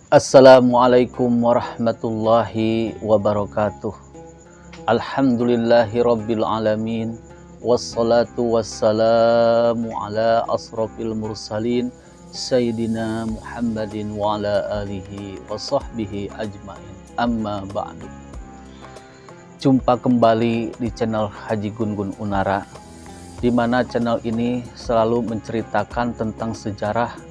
Assalamualaikum warahmatullahi wabarakatuh. Alhamdulillahi rabbil alamin. Wassalatu wassalamu ala asrafil mursalin Sayyidina Muhammadin wa ala alihi wa sahbihi ajmain. Amma ba'du. Jumpa kembali di channel Haji Gun-Gun Unara, di mana channel ini selalu menceritakan tentang sejarah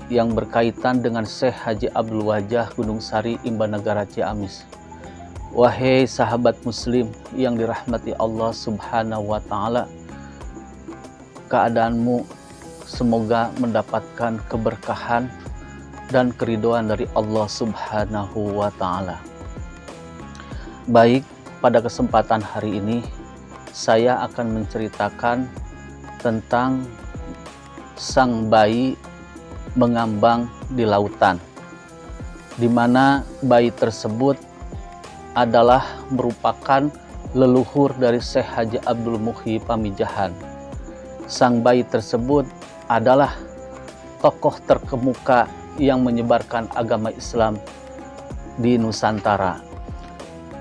yang berkaitan dengan Syekh Haji Abdul Wajah Gunung Sari, Imbanegara, Ciamis. Wahai sahabat muslim yang dirahmati Allah Subhanahu wa Ta'ala, keadaanmu semoga mendapatkan keberkahan dan keridhaan dari Allah Subhanahu wa Ta'ala. Baik, pada kesempatan hari ini saya akan menceritakan tentang sang bayi mengambang di lautan, di mana bayi tersebut adalah merupakan leluhur dari Syekh Haji Abdul Muhyi Pamijahan. Sang bayi tersebut adalah tokoh terkemuka yang menyebarkan agama Islam di Nusantara.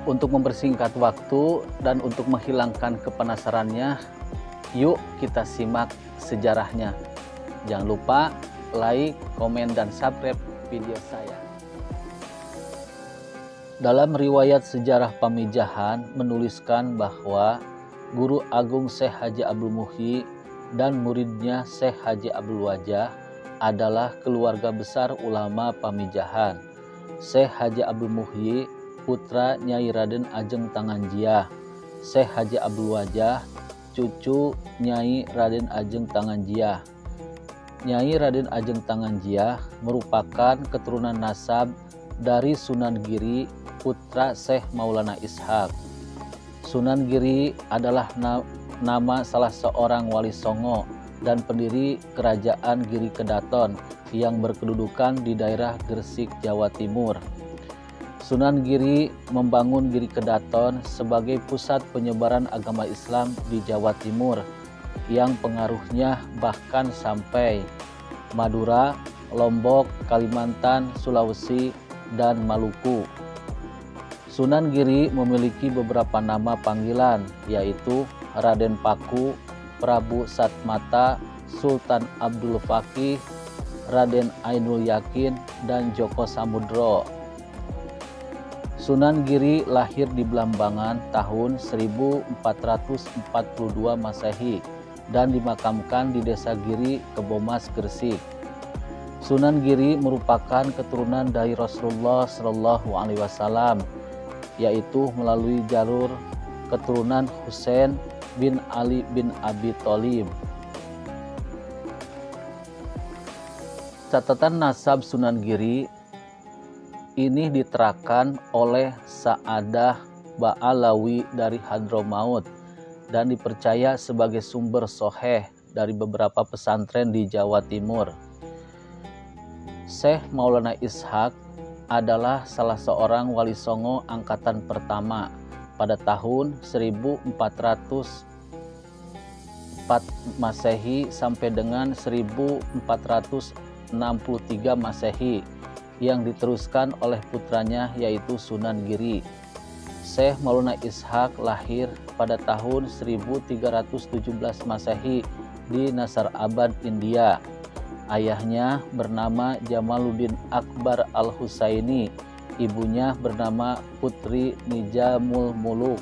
Untuk mempersingkat waktu dan untuk menghilangkan kepenasarannya, yuk kita simak sejarahnya. Jangan lupa like, komen, dan subscribe video saya. Dalam riwayat sejarah Pamijahan menuliskan bahwa Guru Agung Syekh Haji Abdul Muhyi dan muridnya Syekh Haji Abdul Wajah adalah keluarga besar ulama Pamijahan. Syekh Haji Abdul Muhyi putra Nyai Raden Ajeng Tanganjia. Syekh Haji Abdul Wajah cucu Nyai Raden Ajeng Tanganjia. Nyai Raden Ajeng Tanganjia merupakan keturunan nasab dari Sunan Giri, putra Syekh Maulana Ishaq. Sunan Giri adalah nama salah seorang wali songo dan pendiri kerajaan Giri Kedaton yang berkedudukan di daerah Gresik, Jawa Timur. Sunan Giri membangun Giri Kedaton sebagai pusat penyebaran agama Islam di Jawa Timur, yang pengaruhnya bahkan sampai Madura, Lombok, Kalimantan, Sulawesi, dan Maluku. Sunan Giri memiliki beberapa nama panggilan, yaitu Raden Paku, Prabu Satmata, Sultan Abdul Fakih, Raden Ainul Yakin, dan Joko Samudro. Sunan Giri lahir di Blambangan tahun 1442 Masehi dan dimakamkan di Desa Giri, Kebomas, Gresik. Sunan Giri merupakan keturunan dari Rasulullah Shallallahu Alaihi Wasallam, yaitu melalui jalur keturunan Husain bin Ali bin Abi Thalib. Catatan nasab Sunan Giri ini diterangkan oleh Sa'adah Ba'alawi dari Hadramaut dan dipercaya sebagai sumber soheh dari beberapa pesantren di Jawa Timur. Syekh Maulana Ishaq adalah salah seorang wali songo angkatan pertama pada tahun 1404 Masehi sampai dengan 1463 Masehi, yang diteruskan oleh putranya yaitu Sunan Giri. Syekh Maulana Ishaq lahir pada tahun 1317 Masehi di Nasarabad, India. Ayahnya bernama Jamaluddin Akbar Al-Husaini, ibunya bernama Putri Nijamul Muluk.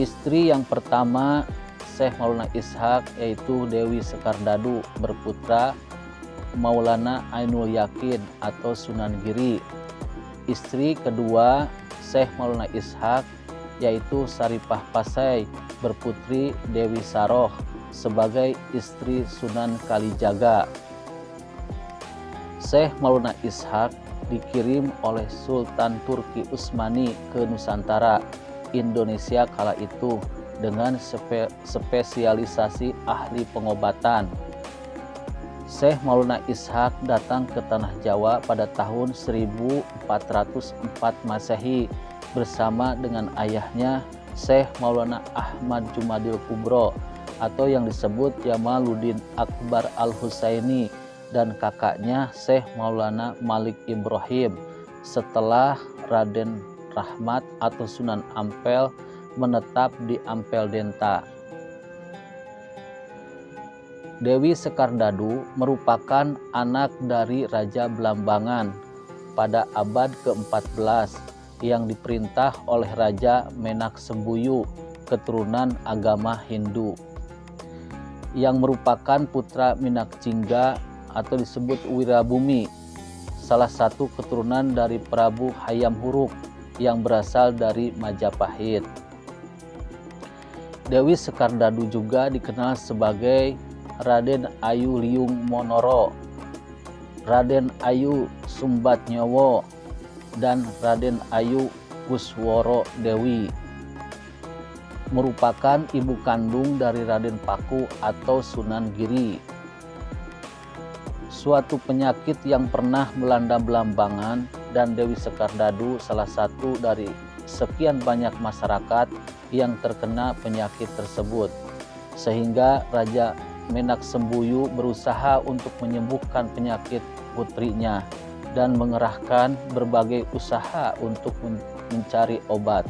Istri yang pertama Syekh Maulana Ishaq yaitu Dewi Sekardadu berputra Maulana Ainul Yakin atau Sunan Giri. Istri kedua Syekh Maulana Ishaq yaitu Saripah Pasai berputri Dewi Saroh sebagai istri Sunan Kalijaga. Syekh Maulana Ishaq dikirim oleh Sultan Turki Utsmani ke Nusantara, Indonesia kala itu dengan spesialisasi ahli pengobatan. Syekh Maulana Ishaq datang ke Tanah Jawa pada tahun 1404 Masehi bersama dengan ayahnya Syekh Maulana Ahmad Jumadil Kubro atau yang disebut Jamaluddin Akbar Al-Husaini dan kakaknya Syekh Maulana Malik Ibrahim setelah Raden Rahmat atau Sunan Ampel menetap di Ampel Denta. Dewi Sekardadu merupakan anak dari Raja Belambangan pada abad ke-14 yang diperintah oleh Raja Menak-Sembuyu keturunan agama Hindu, yang merupakan putra Minakjingga atau disebut Wirabumi, salah satu keturunan dari Prabu Hayam Wuruk yang berasal dari Majapahit. Dewi Sekardadu juga dikenal sebagai Raden Ayu Liung Monoro, Raden Ayu Sumbatnyowo, dan Raden Ayu Kusworo Dewi. Merupakan ibu kandung dari Raden Paku atau Sunan Giri. Suatu penyakit yang pernah melanda Belambangan, dan Dewi Sekardadu salah satu dari sekian banyak masyarakat yang terkena penyakit tersebut, sehingga Raja Menak-Sembuyu berusaha untuk menyembuhkan penyakit putrinya dan mengerahkan berbagai usaha untuk mencari obat,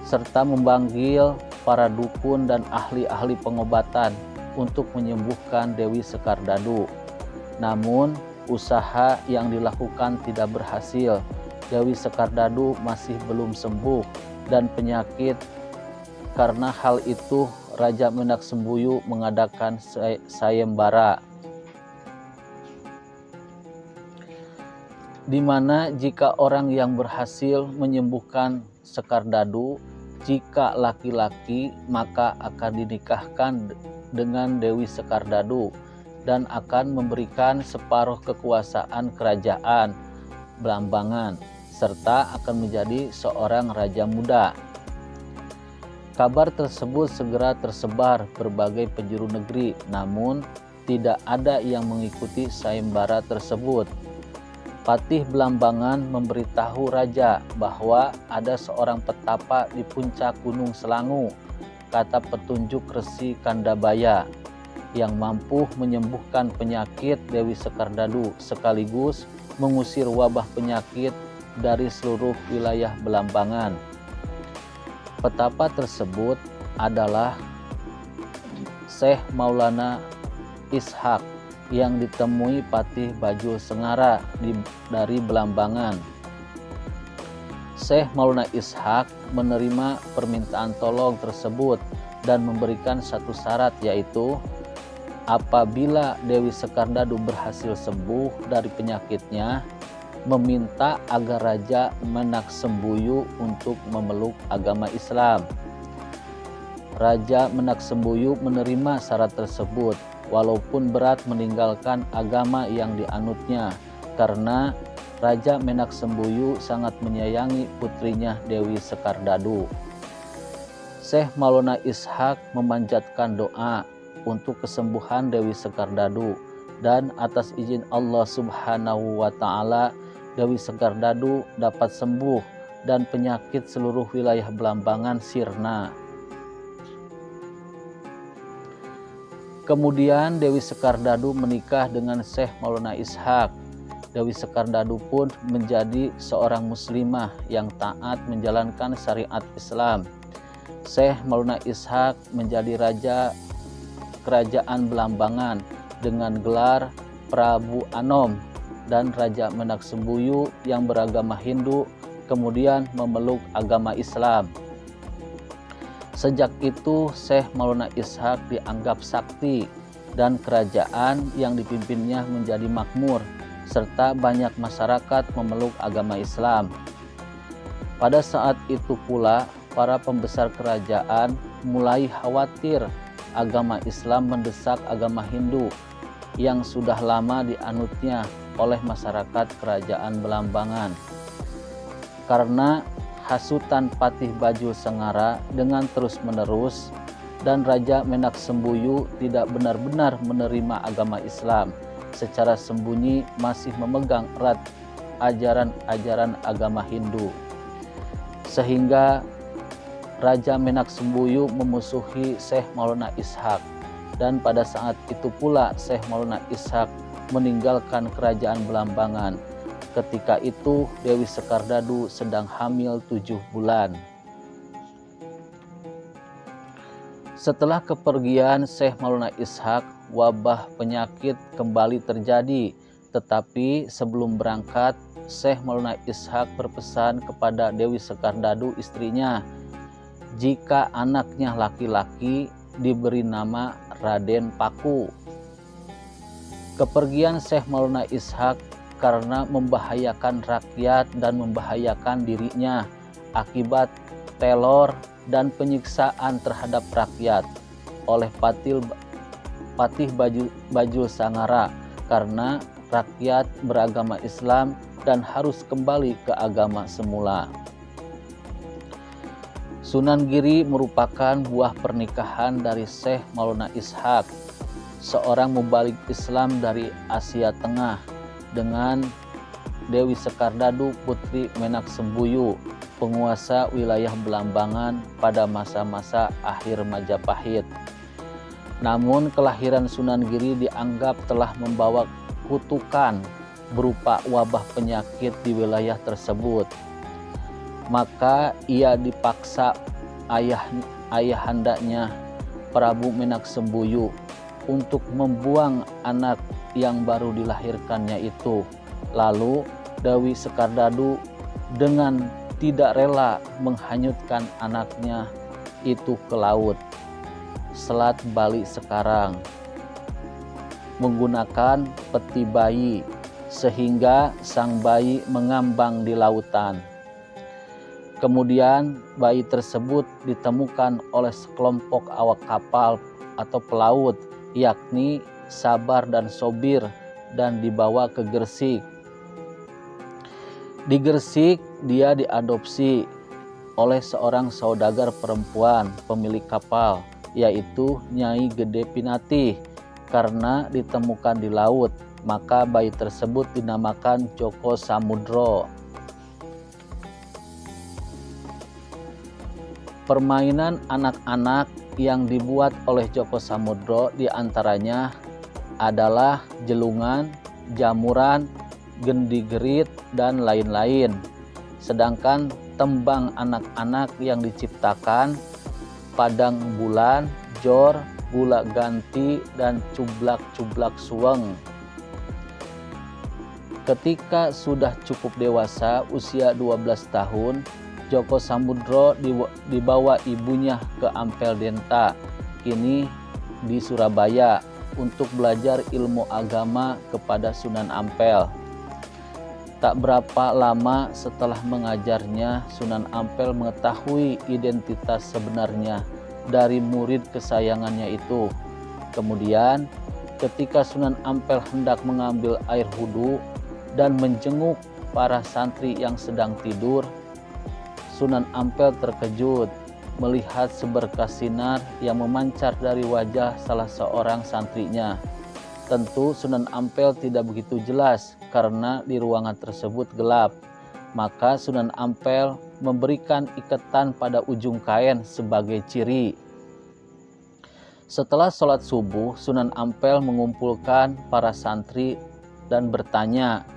serta memanggil para dukun dan ahli-ahli pengobatan untuk menyembuhkan Dewi Sekardadu. Namun usaha yang dilakukan tidak berhasil. Dewi Sekardadu masih belum sembuh dan penyakit. Karena hal itu Raja Menak-Sembuyu mengadakan sayembara, di mana jika orang yang berhasil menyembuhkan Sekardadu, jika laki-laki maka akan dinikahkan dengan Dewi Sekardadu dan akan memberikan separuh kekuasaan kerajaan Belambangan, serta akan menjadi seorang raja muda. Kabar tersebut segera tersebar berbagai penjuru negeri, namun tidak ada yang mengikuti sayembara tersebut. Patih Belambangan memberitahu raja bahwa ada seorang petapa di puncak Gunung Selangu, kata petunjuk Resi Kandabaya, yang mampu menyembuhkan penyakit Dewi Sekardadu sekaligus mengusir wabah penyakit dari seluruh wilayah Belambangan. Petapa tersebut adalah Syekh Maulana Ishak yang ditemui Patih Bajul Sengara dari Belambangan. Syekh Maulana Ishak menerima permintaan tolong tersebut dan memberikan satu syarat, yaitu apabila Dewi Sekardadu berhasil sembuh dari penyakitnya, meminta agar Raja Menak-Sembuyu untuk memeluk agama Islam. Raja Menak-Sembuyu menerima syarat tersebut, walaupun berat meninggalkan agama yang dianutnya, karena Raja Menak-Sembuyu sangat menyayangi putrinya Dewi Sekardadu. Syekh Maulana Ishak memanjatkan doa untuk kesembuhan Dewi Sekardadu, dan atas izin Allah Subhanahu wa Ta'ala, Dewi Sekardadu dapat sembuh dan penyakit seluruh wilayah Belambangan sirna. Kemudian Dewi Sekardadu menikah dengan Syekh Maulana Ishak. Dewi Sekardadu pun menjadi seorang muslimah yang taat menjalankan syariat Islam. Syekh Maulana Ishak menjadi raja kerajaan Belambangan dengan gelar Prabu Anom, dan Raja Menak-Sembuyu yang beragama Hindu kemudian memeluk agama Islam. Sejak itu Syekh Maulana Ishak dianggap sakti dan kerajaan yang dipimpinnya menjadi makmur, serta banyak masyarakat memeluk agama Islam. Pada saat itu pula para pembesar kerajaan mulai khawatir agama Islam mendesak agama Hindu yang sudah lama dianutnya oleh masyarakat kerajaan Belambangan. Karena hasutan Patih Bajul Sengara dengan terus-menerus, dan Raja Menak-Sembuyu tidak benar-benar menerima agama Islam, secara sembunyi masih memegang erat ajaran-ajaran agama Hindu, sehingga Raja Menak-Sembuyu memusuhi Syekh Maulana Ishak. Dan pada saat itu pula Syekh Maulana Ishak meninggalkan kerajaan Belambangan. Ketika itu Dewi Sekardadu sedang hamil 7 bulan. Setelah kepergian Syekh Maulana Ishak, wabah penyakit kembali terjadi. Tetapi sebelum berangkat, Syekh Maulana Ishak berpesan kepada Dewi Sekardadu istrinya, jika anaknya laki-laki diberi nama Raden Paku. Kepergian Syekh Maulana Ishak karena membahayakan rakyat dan membahayakan dirinya akibat teror dan penyiksaan terhadap rakyat oleh Patih Bajul Sangara karena rakyat beragama Islam dan harus kembali ke agama semula. Sunan Giri merupakan buah pernikahan dari Syekh Maulana Ishak, seorang mubalik Islam dari Asia Tengah, dengan Dewi Sekardadu Putri Menak Sembuyu, penguasa wilayah Belambangan pada masa-masa akhir Majapahit. Namun kelahiran Sunan Giri dianggap telah membawa kutukan berupa wabah penyakit di wilayah tersebut. Maka ia dipaksa ayahandanya Prabu Menak Sembuyu untuk membuang anak yang baru dilahirkannya itu. Lalu Dewi Sekardadu dengan tidak rela menghanyutkan anaknya itu ke laut Selat Bali sekarang menggunakan peti bayi, sehingga sang bayi mengambang di lautan. Kemudian bayi tersebut ditemukan oleh sekelompok awak kapal atau pelaut, yakni Sabar dan Sobir, dan dibawa ke Gresik. Di Gresik dia diadopsi oleh seorang saudagar perempuan pemilik kapal, yaitu Nyai Gede Pinatih. Karena ditemukan di laut, maka bayi tersebut dinamakan Joko Samudro. Permainan anak-anak yang dibuat oleh Joko Samudro diantaranya adalah jelungan, jamuran, gendigerit, dan lain-lain. Sedangkan tembang anak-anak yang diciptakan Padang Bulan, Jor, Gula Ganti, dan Cublak-Cublak Suweng. Ketika sudah cukup dewasa, usia 12 tahun, Joko Samudro dibawa ibunya ke Ampel Denta, kini di Surabaya, untuk belajar ilmu agama kepada Sunan Ampel. Tak berapa lama setelah mengajarnya, Sunan Ampel mengetahui identitas sebenarnya dari murid kesayangannya itu. Kemudian ketika Sunan Ampel hendak mengambil air wudhu dan menjenguk para santri yang sedang tidur, Sunan Ampel terkejut melihat seberkas sinar yang memancar dari wajah salah seorang santrinya. Tentu Sunan Ampel tidak begitu jelas karena di ruangan tersebut gelap. Maka Sunan Ampel memberikan ikatan pada ujung kain sebagai ciri. Setelah sholat subuh, Sunan Ampel mengumpulkan para santri dan bertanya,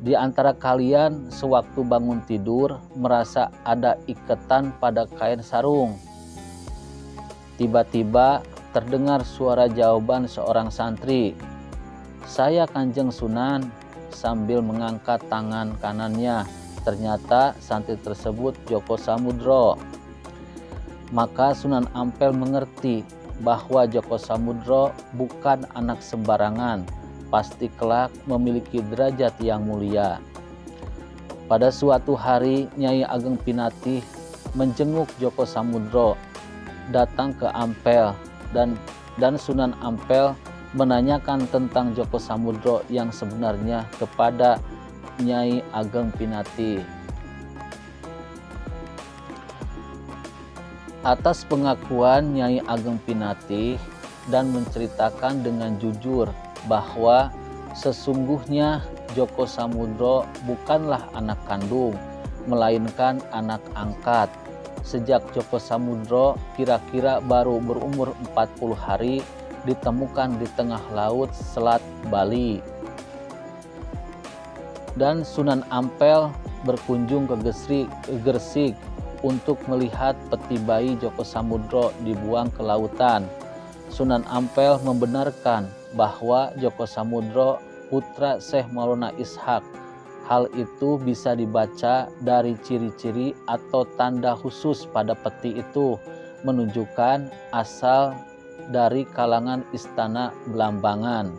di antara kalian sewaktu bangun tidur merasa ada ikatan pada kain sarung? Tiba-tiba terdengar suara jawaban seorang santri, "Saya Kanjeng Sunan," sambil mengangkat tangan kanannya. Ternyata santri tersebut Joko Samudro. Maka Sunan Ampel mengerti bahwa Joko Samudro bukan anak sembarangan, pasti kelak memiliki derajat yang mulia. Pada suatu hari, Nyai Ageng Pinatih menjenguk Joko Samudro datang ke Ampel, dan Sunan Ampel menanyakan tentang Joko Samudro yang sebenarnya kepada Nyai Ageng Pinatih. Atas pengakuan Nyai Ageng Pinatih dan menceritakan dengan jujur bahwa sesungguhnya Joko Samudro bukanlah anak kandung, melainkan anak angkat. Sejak Joko Samudro kira-kira baru berumur 40 hari, ditemukan di tengah laut Selat Bali. Dan Sunan Ampel berkunjung ke Gresik untuk melihat peti bayi Joko Samudro dibuang ke lautan. Sunan Ampel membenarkan bahwa Joko Samudro putra Syekh Maulana Ishaq. Hal itu bisa dibaca dari ciri-ciri atau tanda khusus pada peti itu, menunjukkan asal dari kalangan istana Belambangan.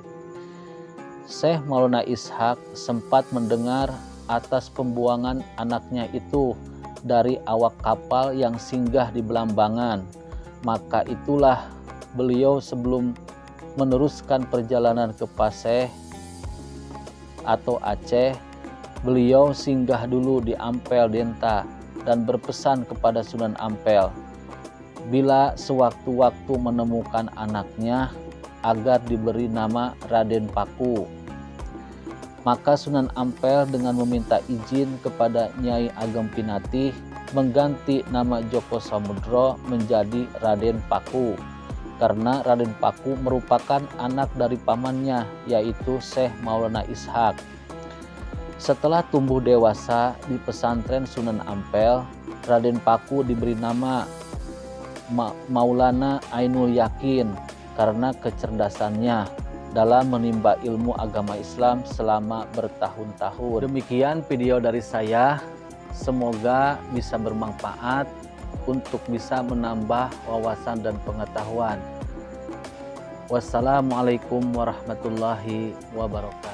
Syekh Maulana Ishaq sempat mendengar atas pembuangan anaknya itu dari awak kapal yang singgah di Belambangan. Maka itulah beliau sebelum meneruskan perjalanan ke Paseh atau Aceh, beliau singgah dulu di Ampel Denta dan berpesan kepada Sunan Ampel, bila sewaktu-waktu menemukan anaknya, agar diberi nama Raden Paku. Maka Sunan Ampel dengan meminta izin kepada Nyai Ageng Pinatih mengganti nama Joko Samudro menjadi Raden Paku, karena Raden Paku merupakan anak dari pamannya, yaitu Syekh Maulana Ishaq. Setelah tumbuh dewasa di pesantren Sunan Ampel, Raden Paku diberi nama Maulana Ainul Yakin karena kecerdasannya dalam menimba ilmu agama Islam selama bertahun-tahun. Demikian video dari saya, semoga bisa bermanfaat untuk bisa menambah wawasan dan pengetahuan. Wassalamualaikum warahmatullahi wabarakatuh.